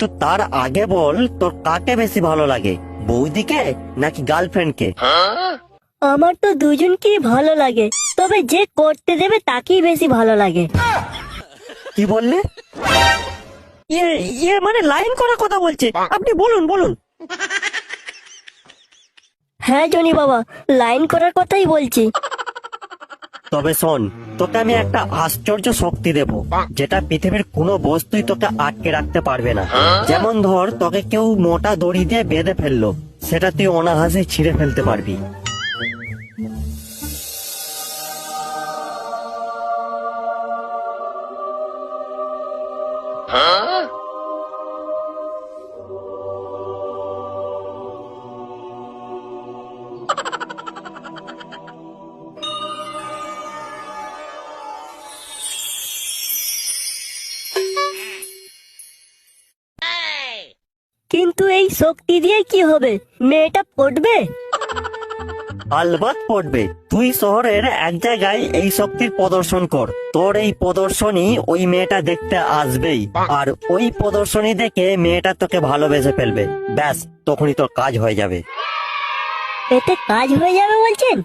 কিন্তু তার আগে বল, তোর কাকে বেশি ভালো লাগে, বৌদিকে নাকি গার্লফ্রেন্ডকে? আমার তো দুজনকেই ভালো লাগে, তবে যে করতে দেবে তাকেই বেশি ভালো লাগে। কি বললে? ইয়ে ইয়ে মানে লাইন করার কথা বলছে, আপনি বলুন বলুন। হ্যাঁ জনি বাবা, লাইন করার কথাই বলছি। তবে শোন, তোকে আমি একটা আশ্চর্য শক্তি দেব, যেটা পৃথিবীর কোনো বস্তুই তোকে আটকে রাখতে পারবে না। যেমন ধর, তোকে কেউ মোটা দড়ি দিয়ে বেঁধে ফেললো, সেটা তুই অনায়াসে ছিঁড়ে ফেলতে পারবি। কিন্তু এই শক্তি দিয়ে কি হবে? মেয়েটা পড়বে? আলবাত পড়বে। তুই শহরের এক জায়গায় এই শক্তির প্রদর্শন কর, তোর এই প্রদর্শনী ওই মেয়েটা দেখতে আসবেই, আর ওই প্রদর্শনী দেখে মেয়েটা তোকে ভালোবেসে ফেলবে। ব্যাস, তখনই তোর কাজ হয়ে যাবে। এতে কাজ হয়ে যাবে বলছেন?